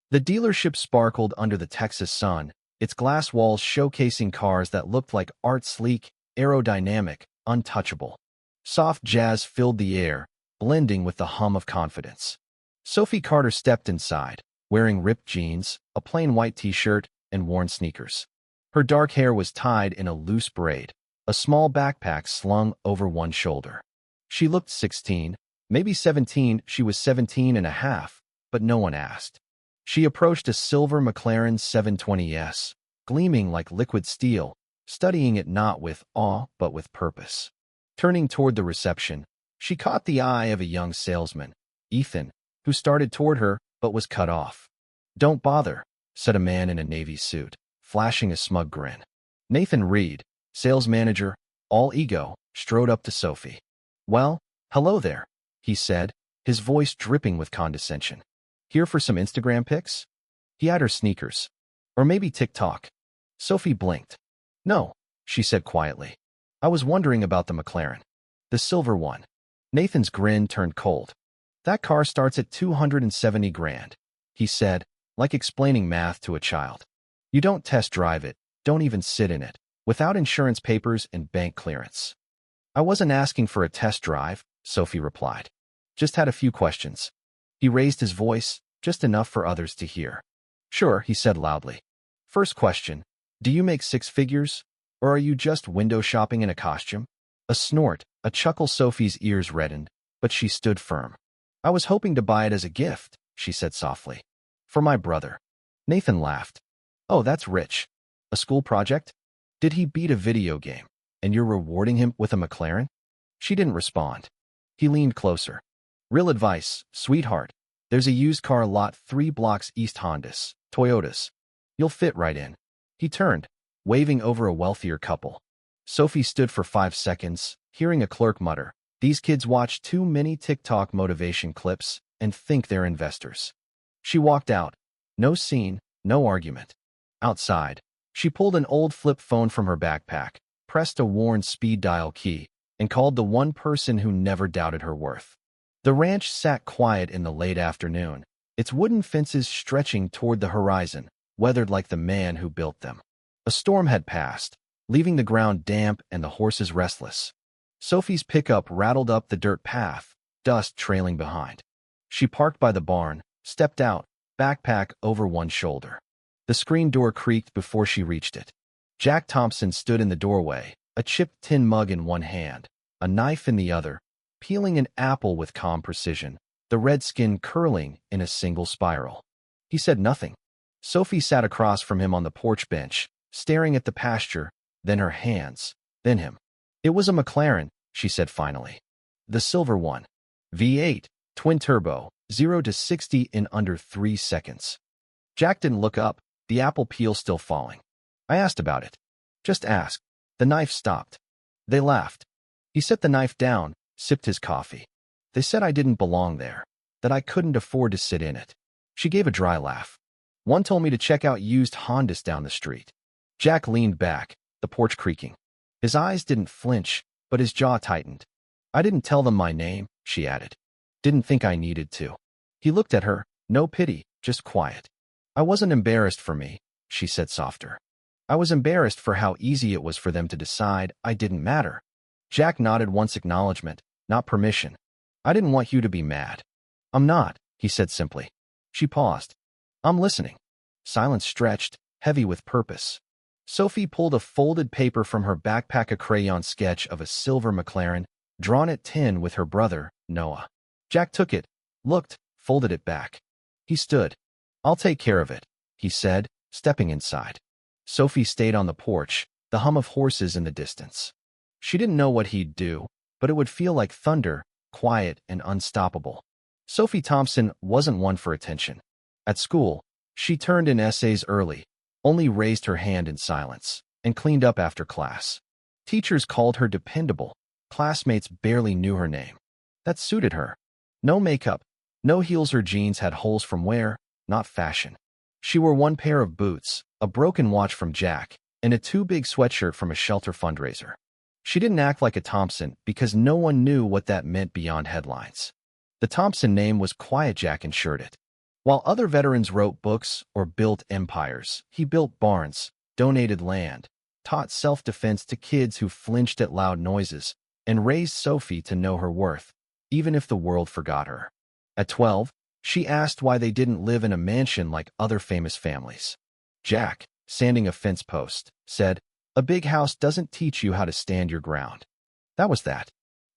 The dealership sparkled under the Texas sun, its glass walls showcasing cars that looked like art, sleek, aerodynamic, untouchable. Soft jazz filled the air, blending with the hum of confidence. Sophie Carter stepped inside, wearing ripped jeans, a plain white t-shirt, and worn sneakers. Her dark hair was tied in a loose braid, a small backpack slung over one shoulder. She looked 16, maybe 17. She was 17 and a half, but no one asked. She approached a silver McLaren 720S, gleaming like liquid steel, studying it not with awe but with purpose. Turning toward the reception, she caught the eye of a young salesman, Ethan, who started toward her but was cut off. "Don't bother," said a man in a navy suit, flashing a smug grin. Nathan Reed, sales manager, all ego, strode up to Sophie. "Well, hello there," he said, his voice dripping with condescension. "Here for some Instagram pics?" He eyed her sneakers. "Or maybe TikTok?" Sophie blinked. "No," she said quietly. "I was wondering about the McLaren. The silver one." Nathan's grin turned cold. "That car starts at 270 grand, he said, like explaining math to a child. "You don't test drive it, don't even sit in it, without insurance papers and bank clearance." "I wasn't asking for a test drive," Sophie replied. "Just had a few questions." He raised his voice, just enough for others to hear. "Sure," he said loudly. "First question, do you make six figures, or are you just window shopping in a costume?" A snort, a chuckle. Sophie's ears reddened, but she stood firm. "I was hoping to buy it as a gift," she said softly. "For my brother." Nathan laughed. "Oh, that's rich. A school project? Did he beat a video game, and you're rewarding him with a McLaren?" She didn't respond. He leaned closer. "Real advice, sweetheart. There's a used car lot 3 blocks east, Hondas, Toyotas. You'll fit right in." He turned, waving over a wealthier couple. Sophie stood for 5 seconds, hearing a clerk mutter, "These kids watch too many TikTok motivation clips and think they're investors." She walked out. No scene, no argument. Outside, she pulled an old flip phone from her backpack, pressed a worn speed dial key, and called the one person who never doubted her worth. The ranch sat quiet in the late afternoon, its wooden fences stretching toward the horizon, weathered like the man who built them. A storm had passed, leaving the ground damp and the horses restless. Sophie's pickup rattled up the dirt path, dust trailing behind. She parked by the barn, stepped out, backpack over one shoulder. The screen door creaked before she reached it. Jack Thompson stood in the doorway, a chipped tin mug in one hand, a knife in the other, peeling an apple with calm precision, the red skin curling in a single spiral. He said nothing. Sophie sat across from him on the porch bench, staring at the pasture, then her hands, then him. "It was a McLaren," she said finally. "The silver one. V8, twin turbo, 0 to 60 in under 3 seconds." Jack didn't look up, the apple peel still falling. "I asked about it." "Just ask." The knife stopped. They laughed. He set the knife down, sipped his coffee. "They said I didn't belong there, that I couldn't afford to sit in it." She gave a dry laugh. "One told me to check out used Hondas down the street." Jack leaned back, the porch creaking. His eyes didn't flinch, but his jaw tightened. "I didn't tell them my name," she added. "Didn't think I needed to." He looked at her, no pity, just quiet. "I wasn't embarrassed for me," she said softer. "I was embarrassed for how easy it was for them to decide I didn't matter." Jack nodded once acknowledgement, not permission. "I didn't want you to be mad." "I'm not," he said simply. She paused. "I'm listening." Silence stretched, heavy with purpose. Sophie pulled a folded paper from her backpack, a crayon sketch of a silver McLaren, drawn at 10 with her brother, Noah. Jack took it, looked, folded it back. He stood. "I'll take care of it," he said, stepping inside. Sophie stayed on the porch, the hum of horses in the distance. She didn't know what he'd do, but it would feel like thunder, quiet and unstoppable. Sophie Thompson wasn't one for attention. At school, she turned in essays early, only raised her hand in silence, and cleaned up after class. Teachers called her dependable. Classmates barely knew her name. That suited her. No makeup, no heels. Her jeans had holes from wear, not fashion. She wore one pair of boots, a broken watch from Jack, and a too big sweatshirt from a shelter fundraiser. She didn't act like a Thompson because no one knew what that meant beyond headlines. The Thompson name was quiet, Jack ensured it. While other veterans wrote books or built empires, he built barns, donated land, taught self-defense to kids who flinched at loud noises, and raised Sophie to know her worth, even if the world forgot her. At 12, she asked why they didn't live in a mansion like other famous families. Jack, sanding a fence post, said, "A big house doesn't teach you how to stand your ground." That was that.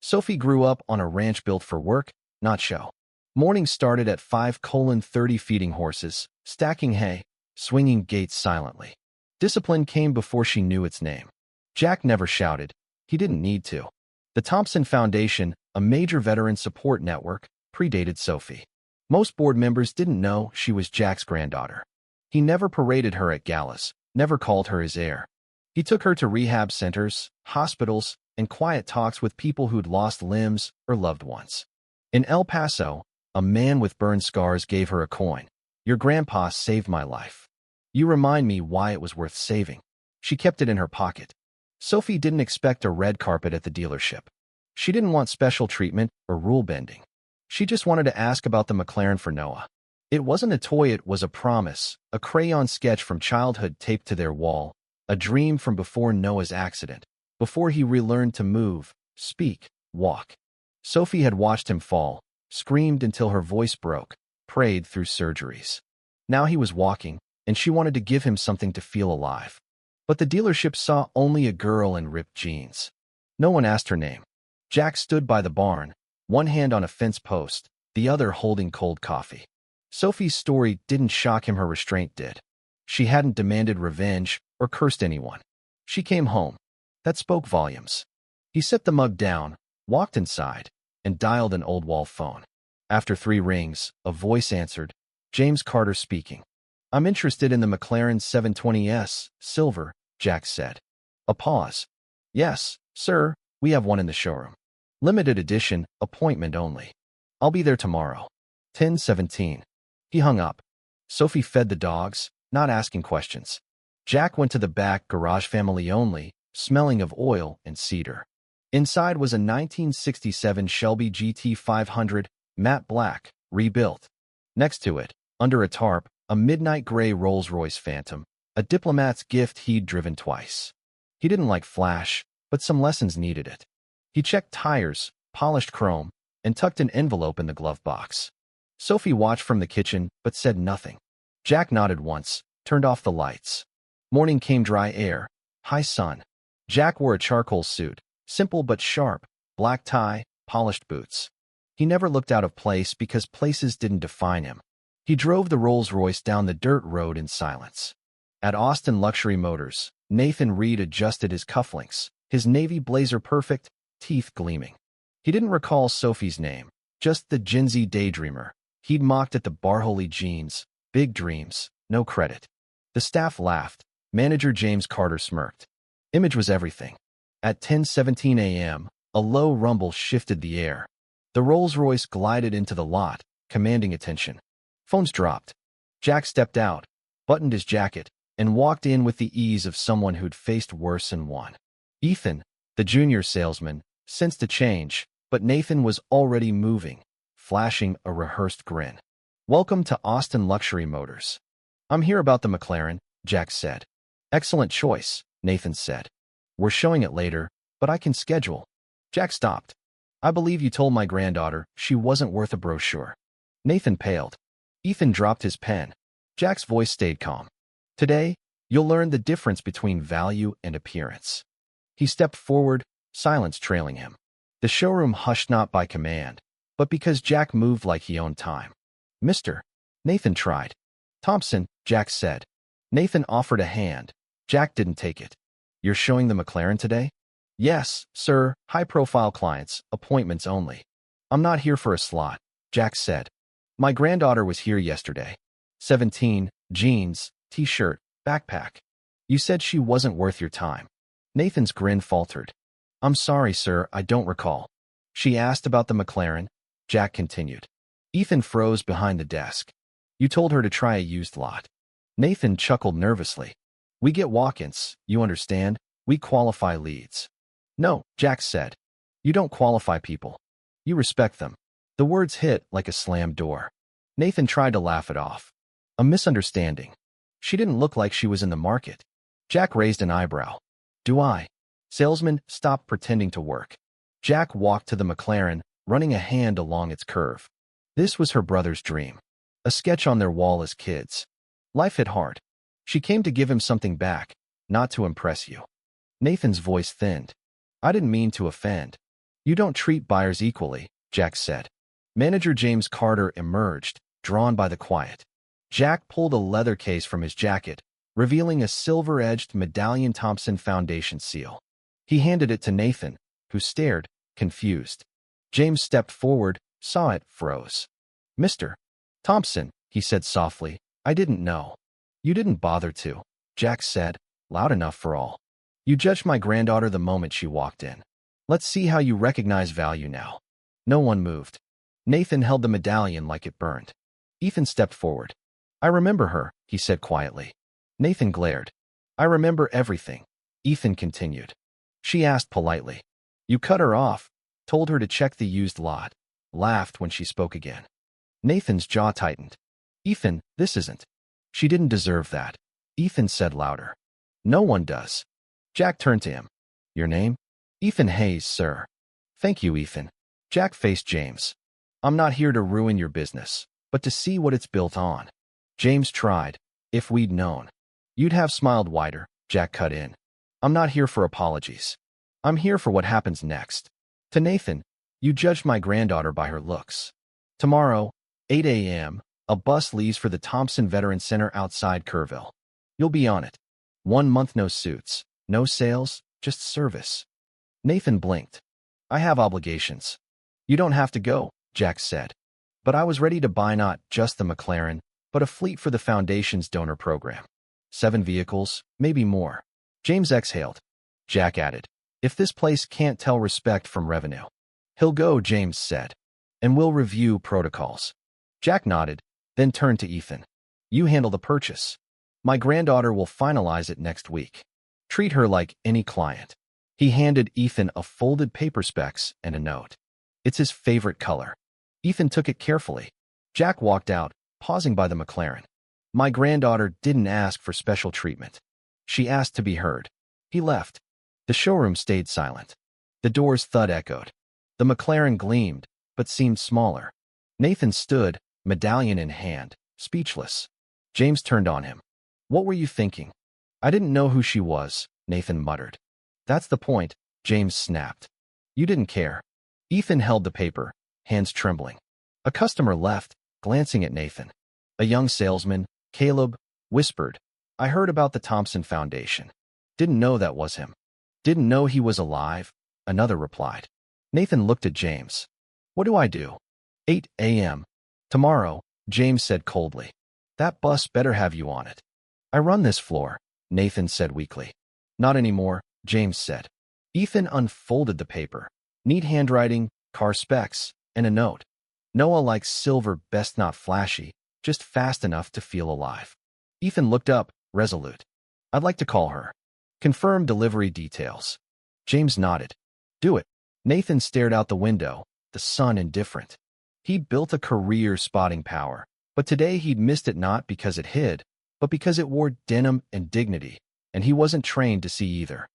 Sophie grew up on a ranch built for work, not show. Mornings started at 5:30 feeding horses, stacking hay, swinging gates silently. Discipline came before she knew its name. Jack never shouted. He didn't need to. The Thompson Foundation, a major veteran support network, predated Sophie. Most board members didn't know she was Jack's granddaughter. He never paraded her at galas, never called her his heir. He took her to rehab centers, hospitals, and quiet talks with people who'd lost limbs or loved ones. In El Paso, a man with burn scars gave her a coin. "Your grandpa saved my life. You remind me why it was worth saving." She kept it in her pocket. Sophie didn't expect a red carpet at the dealership. She didn't want special treatment or rule bending. She just wanted to ask about the McLaren for Noah. It wasn't a toy, it was a promise, a crayon sketch from childhood taped to their wall, a dream from before Noah's accident, before he relearned to move, speak, walk. Sophie had watched him fall, screamed until her voice broke, prayed through surgeries. Now he was walking, and she wanted to give him something to feel alive. But the dealership saw only a girl in ripped jeans. No one asked her name. Jack stood by the barn, one hand on a fence post, the other holding cold coffee. Sophie's story didn't shock him, her restraint did. She hadn't demanded revenge or cursed anyone. She came home. That spoke volumes. He set the mug down, walked inside, and dialed an old wall phone. After 3 rings, a voice answered. "James Carter speaking. I'm interested in the McLaren 720S, silver," Jack said. A pause. "Yes, sir, we have one in the showroom. Limited edition, appointment only. I'll be there tomorrow. 10:17. He hung up. Sophie fed the dogs, not asking questions. Jack went to the back garage, family only, smelling of oil and cedar. Inside was a 1967 Shelby GT 500, matte black, rebuilt. Next to it, under a tarp, a midnight gray Rolls-Royce Phantom, a diplomat's gift he'd driven twice. He didn't like flash, but some lessons needed it. He checked tires, polished chrome, and tucked an envelope in the glove box. Sophie watched from the kitchen, but said nothing. Jack nodded once, turned off the lights. Morning came, dry air, high sun. Jack wore a charcoal suit, simple but sharp, black tie, polished boots. He never looked out of place because places didn't define him. He drove the Rolls-Royce down the dirt road in silence. At Austin Luxury Motors, Nathan Reed adjusted his cufflinks, his navy blazer perfect, teeth gleaming. He didn't recall Sophie's name, just the Gen Z daydreamer. He'd mocked at the Barholy jeans, big dreams, no credit. The staff laughed. Manager James Carter smirked. Image was everything. At 10:17 a.m., a low rumble shifted the air. The Rolls-Royce glided into the lot, commanding attention. Phones dropped. Jack stepped out, buttoned his jacket, and walked in with the ease of someone who'd faced worse and won. Ethan, the junior salesman, sensed a change, but Nathan was already moving, flashing a rehearsed grin. "Welcome to Austin Luxury Motors. I'm here about the McLaren," Jack said. "Excellent choice," Nathan said. "We're showing it later, but I can schedule." Jack stopped. "I believe you told my granddaughter she wasn't worth a brochure." Nathan paled. Ethan dropped his pen. Jack's voice stayed calm. "Today, you'll learn the difference between value and appearance." He stepped forward, silence trailing him. The showroom hushed, not by command, but because Jack moved like he owned time. "Mr." Nathan tried. "Thompson," Jack said. Nathan offered a hand. Jack didn't take it. "You're showing the McLaren today?" "Yes, sir, high-profile clients, appointments only." "I'm not here for a slot," Jack said. "My granddaughter was here yesterday. 17, jeans, t-shirt, backpack. You said she wasn't worth your time." Nathan's grin faltered. "I'm sorry, sir, I don't recall." "She asked about the McLaren," Jack continued. Ethan froze behind the desk. "You told her to try a used lot." Nathan chuckled nervously. "We get walk-ins, you understand? We qualify leads." "No," Jack said. "You don't qualify people. You respect them." The words hit like a slammed door. Nathan tried to laugh it off. A misunderstanding. She didn't look like she was in the market. Jack raised an eyebrow. Do I? Salesman, stop pretending to work. Jack walked to the McLaren, running a hand along its curve. This was her brother's dream. A sketch on their wall as kids. Life hit hard. She came to give him something back, not to impress you. Nathan's voice thinned. I didn't mean to offend. You don't treat buyers equally, Jack said. Manager James Carter emerged, drawn by the quiet. Jack pulled a leather case from his jacket, revealing a silver-edged Medallion Thompson Foundation seal. He handed it to Nathan, who stared, confused. James stepped forward, saw it, froze. Mr. Thompson, he said softly, I didn't know. You didn't bother to, Jack said, loud enough for all. You judged my granddaughter the moment she walked in. Let's see how you recognize value now. No one moved. Nathan held the medallion like it burned. Ethan stepped forward. I remember her, he said quietly. Nathan glared. I remember everything, Ethan continued. She asked politely. You cut her off, told her to check the used lot, laughed when she spoke again. Nathan's jaw tightened. Ethan, this isn't. She didn't deserve that, Ethan said louder. No one does. Jack turned to him. Your name? Ethan Hayes, sir. Thank you, Ethan. Jack faced James. I'm not here to ruin your business, but to see what it's built on. James tried. If we'd known. You'd have smiled wider, Jack cut in. I'm not here for apologies. I'm here for what happens next. To Nathan, you judged my granddaughter by her looks. Tomorrow, 8 a.m., a bus leaves for the Thompson Veteran Center outside Kerrville. You'll be on it. 1 month no suits, no sales, just service. Nathan blinked. I have obligations. You don't have to go, Jack said. But I was ready to buy not just the McLaren, but a fleet for the Foundation's donor program. 7 vehicles, maybe more. James exhaled. Jack added, if this place can't tell respect from revenue. He'll go, James said. And we'll review protocols. Jack nodded, then turned to Ethan. You handle the purchase. My granddaughter will finalize it next week. Treat her like any client. He handed Ethan a folded paper specs and a note. It's his favorite color. Ethan took it carefully. Jack walked out, pausing by the McLaren. My granddaughter didn't ask for special treatment. She asked to be heard. He left. The showroom stayed silent. The door's thud echoed. The McLaren gleamed, but seemed smaller. Nathan stood, medallion in hand, speechless. James turned on him. What were you thinking? I didn't know who she was, Nathan muttered. That's the point, James snapped. You didn't care. Ethan held the paper, hands trembling. A customer left, glancing at Nathan. A young salesman, Caleb, whispered, I heard about the Thompson Foundation. Didn't know that was him. Didn't know he was alive, another replied. Nathan looked at James. What do I do? 8 a.m. Tomorrow, James said coldly. That bus better have you on it. I run this floor, Nathan said weakly. Not anymore, James said. Ethan unfolded the paper. Neat handwriting, car specs, and a note. Noah likes silver, best not flashy, just fast enough to feel alive. Ethan looked up, resolute. I'd like to call her. Confirm delivery details. James nodded. Do it. Nathan stared out the window, the sun indifferent. He'd built a career spotting power, but today he'd missed it not because it hid, but because it wore denim and dignity, and he wasn't trained to see either.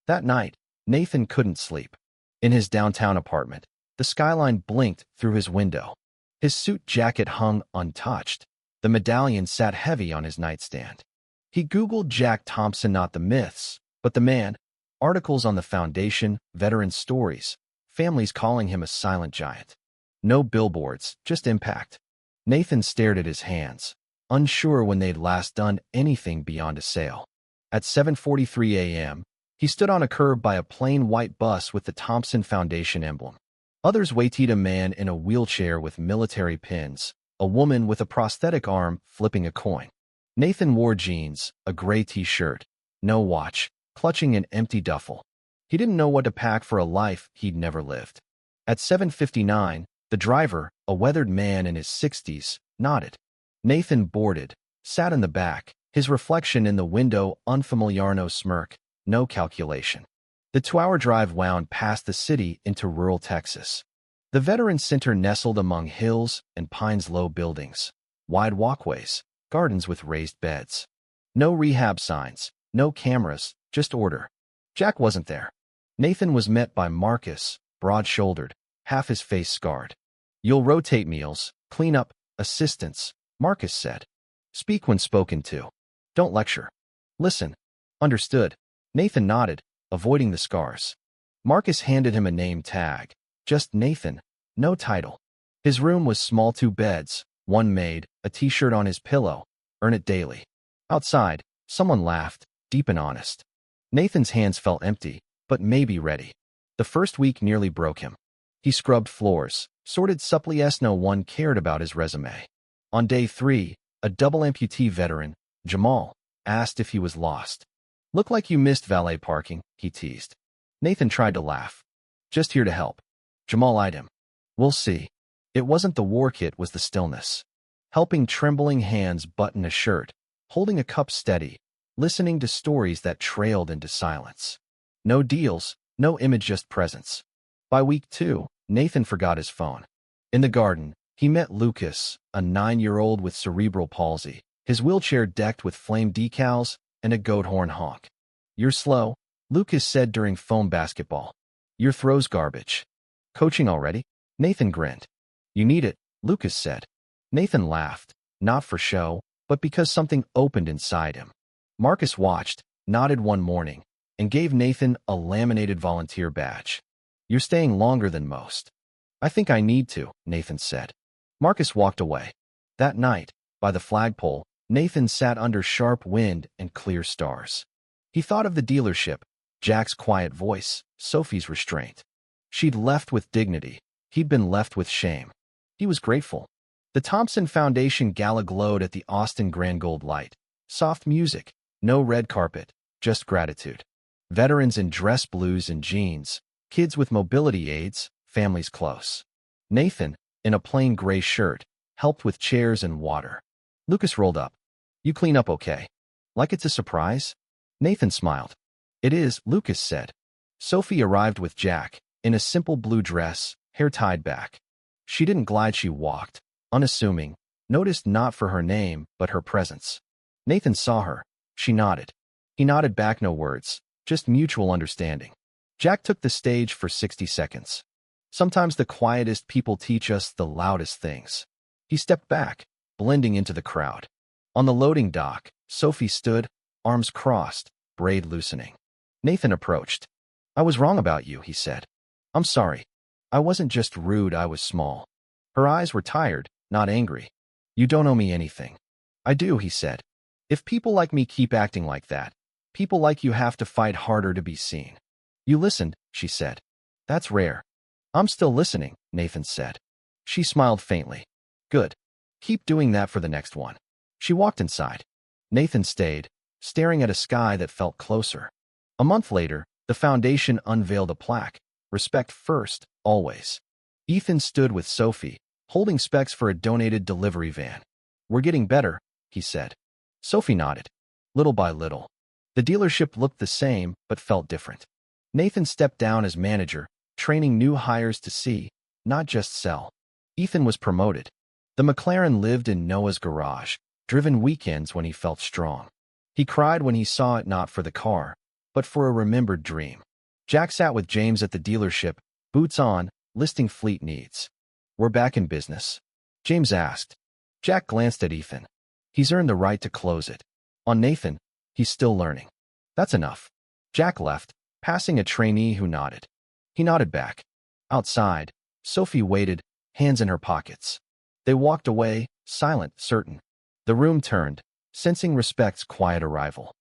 That night, Nathan couldn't sleep. In his downtown apartment, the skyline blinked through his window. His suit jacket hung untouched. The medallion sat heavy on his nightstand. He Googled Jack Thompson, not the myths, but the man. Articles on the Foundation, veteran stories, families calling him a silent giant. No billboards, just impact. Nathan stared at his hands, unsure when they'd last done anything beyond a sale. At 7:43 a.m., he stood on a curb by a plain white bus with the Thompson Foundation emblem. Others waited: a man in a wheelchair with military pins, a woman with a prosthetic arm flipping a coin. Nathan wore jeans, a gray t-shirt, no watch, clutching an empty duffel. He didn't know what to pack for a life he'd never lived. At 7:59, the driver, a weathered man in his 60s, nodded. Nathan boarded, sat in the back, his reflection in the window unfamiliar, no smirk, no calculation. The 2-hour drive wound past the city into rural Texas. The Veterans Center nestled among hills and Pines' low buildings. wide walkways, gardens with raised beds. No rehab signs, no cameras, just order. Jack wasn't there. Nathan was met by Marcus, broad-shouldered, half his face scarred. "You'll rotate meals, clean up, assistants," Marcus said. "Speak when spoken to. Don't lecture. Listen." "Understood." Nathan nodded, avoiding the scars. Marcus handed him a name tag. Just Nathan, no title. His room was small, 2 beds, 1 maid, a t-shirt on his pillow. Earn it daily. Outside, someone laughed, deep and honest. Nathan's hands felt empty, but maybe ready. The first week nearly broke him. He scrubbed floors, sorted supplies. No one cared about his resume. On day 3, a double amputee veteran, Jamal, asked if he was lost. "Look like you missed valet parking," he teased. Nathan tried to laugh. "Just here to help." Jamal eyed him. "We'll see." It wasn't the war kit, was the stillness. Helping trembling hands button a shirt, holding a cup steady, listening to stories that trailed into silence. No deals, no image, just presence. By week 2, Nathan forgot his phone. In the garden, he met Lucas, a 9-year-old with cerebral palsy, his wheelchair decked with flame decals and a goat horn honk. "You're slow," Lucas said during foam basketball. "Your throw's garbage." "Coaching already?" Nathan grinned. "You need it," Lucas said. Nathan laughed, not for show, but because something opened inside him. Marcus watched, nodded one morning, and gave Nathan a laminated volunteer badge. "You're staying longer than most." "I think I need to," Nathan said. Marcus walked away. That night, by the flagpole, Nathan sat under sharp wind and clear stars. He thought of the dealership, Jack's quiet voice, Sophie's restraint. She'd left with dignity. He'd been left with shame. He was grateful. The Thompson Foundation gala glowed at the Austin Grand Gold light. Soft music, no red carpet, just gratitude. Veterans in dress blues and jeans, kids with mobility aids, families close. Nathan, in a plain gray shirt, helped with chairs and water. Lucas rolled up. "You clean up okay? Like it's a surprise?" Nathan smiled. "It is," Lucas said. Sophie arrived with Jack, in a simple blue dress, hair tied back. She didn't glide, she walked, unassuming, noticed not for her name, but her presence. Nathan saw her. She nodded. He nodded back, no words, just mutual understanding. Jack took the stage for 60 seconds. Sometimes the quietest people teach us the loudest things. He stepped back, blending into the crowd. On the loading dock, Sophie stood, arms crossed, braid loosening. Nathan approached. "I was wrong about you," he said. "I'm sorry. I wasn't just rude, I was small." Her eyes were tired, not angry. "You don't owe me anything." "I do," he said. "If people like me keep acting like that, people like you have to fight harder to be seen." "You listened," she said. "That's rare." "I'm still listening," Nathan said. She smiled faintly. "Good. Keep doing that for the next one." She walked inside. Nathan stayed, staring at a sky that felt closer. A month later, the foundation unveiled a plaque, "Respect first, always." Ethan stood with Sophie, holding specs for a donated delivery van. "We're getting better," he said. Sophie nodded. Little by little. The dealership looked the same, but felt different. Nathan stepped down as manager, training new hires to see, not just sell. Ethan was promoted. The McLaren lived in Noah's garage, driven weekends when he felt strong. He cried when he saw it, not for the car, but for a remembered dream. Jack sat with James at the dealership, boots on, listing fleet needs. "We're back in business?" James asked. Jack glanced at Ethan. "He's earned the right to close it." On Nathan, "He's still learning." "That's enough." Jack left, passing a trainee who nodded. He nodded back. Outside, Sophie waited, hands in her pockets. They walked away, silent, certain. The room turned, sensing Respect's quiet arrival.